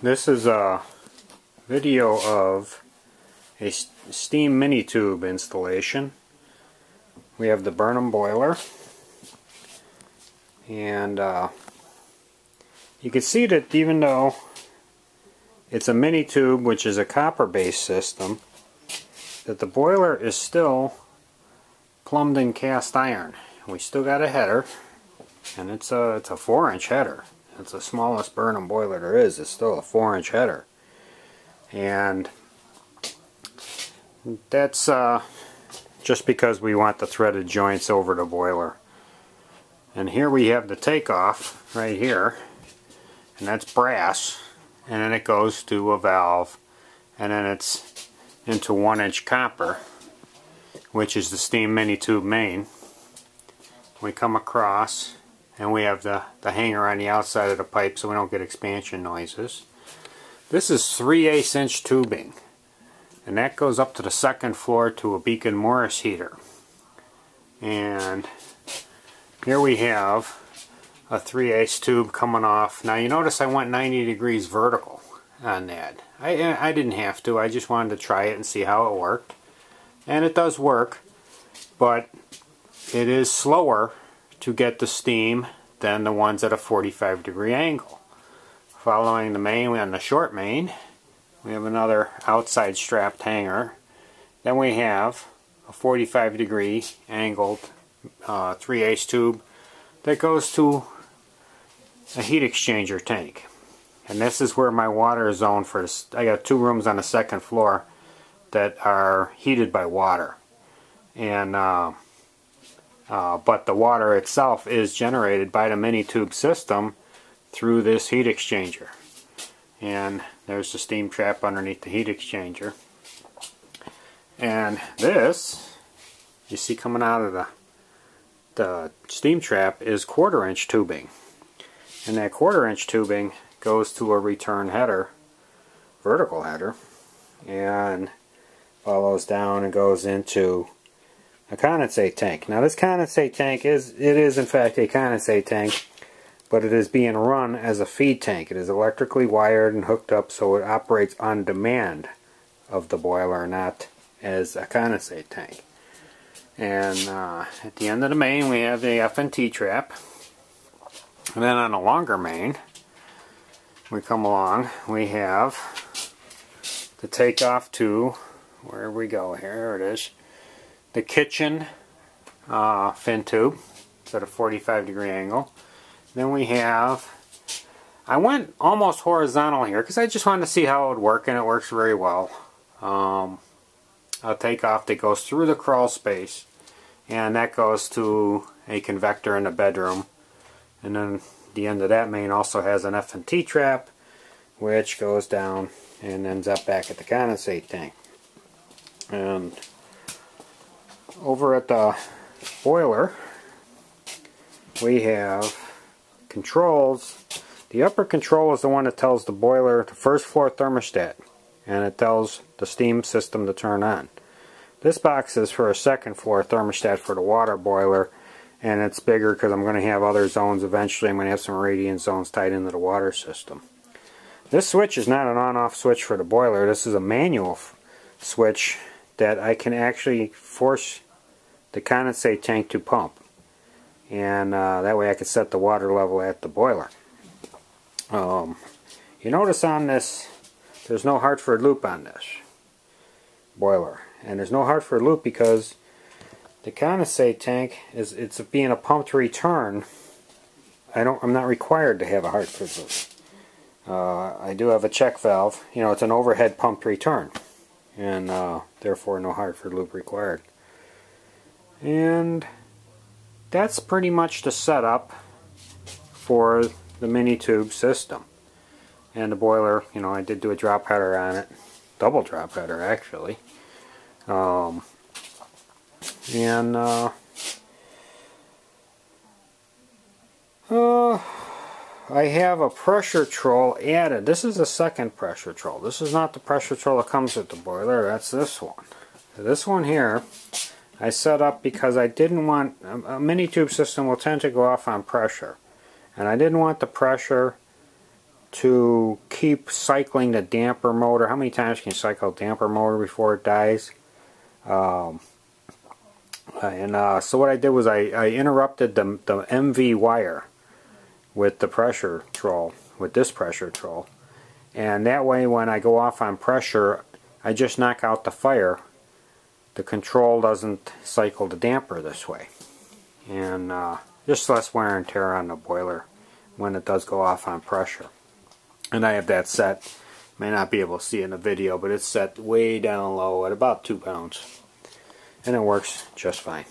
This is a video of a steam mini tube installation. We have the Burnham boiler, and you can see that even though it's a mini tube, which is a copper based system, that the boiler is still plumbed in cast iron. We still got a header, and it's a 4-inch header. It's the smallest Burnham boiler there is. It's still a 4-inch header, and that's just because we want the threaded joints over the boiler. And here we have the takeoff right here, and that's brass, and then it goes to a valve, and then it's into 1-inch copper, which is the steam mini tube main. We come across and we have the hanger on the outside of the pipe so we don't get expansion noises. This is 3/8 inch tubing, and that goes up to the second floor to a Beacon Morris heater. And here we have a 3/8 tube coming off. Now you notice I went 90 degrees vertical on that. I didn't have to. I just wanted to try it and see how it worked. And it does work, but it is slower to get the steam than the ones at a 45-degree angle. Following the main, on the short main, we have another outside strapped hanger. Then we have a 45-degree angled 3/8 tube that goes to a heat exchanger tank. And this is where my water is zoned for this. I got 2 rooms on the second floor that are heated by water, and but the water itself is generated by the mini tube system through this heat exchanger. And there's the steam trap underneath the heat exchanger, and this you see coming out of the steam trap is 1/4 inch tubing, and that 1/4 inch tubing goes to a return header, vertical header, and follows down and goes into a condensate tank. Now this condensate tank is in fact a condensate tank, but it is being run as a feed tank. It is electrically wired and hooked up so it operates on demand of the boiler, not as a condensate tank. And at the end of the main we have the F&T trap, and then on a longer main we come along, we have the takeoff to, where we go here, it is, the kitchen fin tube. It's at a 45-degree angle. Then we have, I went almost horizontal here because I just wanted to see how it would work, and it works very well. A takeoff that goes through the crawl space, and that goes to a convector in the bedroom. And then the end of that main also has an F&T trap, which goes down and ends up back at the condensate tank. And over at the boiler we have controls. The upper control is the one that tells the boiler the first floor thermostat, and it tells the steam system to turn on. This box is for a second floor thermostat for the water boiler, and it's bigger because I'm going to have other zones eventually. I'm going to have some radiant zones tied into the water system. This switch is not an on-off switch for the boiler. This is a manual switch that I can actually force the condensate tank to pump, and that way I can set the water level at the boiler. You notice on this there's no Hartford loop on this boiler, and there's no Hartford loop because the condensate tank it's being a pumped return. I'm not required to have a Hartford loop. I do have a check valve. You know, it's an overhead pumped return, and therefore no Hartford loop required. And that's pretty much the setup for the mini tube system. And the boiler, you know, I did do a drop header on it, double drop header actually. I have a pressure troll added. This is the second pressure troll. This is not the pressure troll that comes with the boiler. That's this one. This one here I set up because I didn't want, a mini tube system will tend to go off on pressure, and I didn't want the pressure to keep cycling the damper motor. How many times can you cycle a damper motor before it dies? So what I did was I interrupted the MV wire with the pressure control, with this pressure control, and that way when I go off on pressure, I just knock out the fire. The control doesn't cycle the damper this way, and just less wear and tear on the boiler when it does go off on pressure. And I have that set, may not be able to see in the video, but it's set way down low at about 2 pounds, and it works just fine.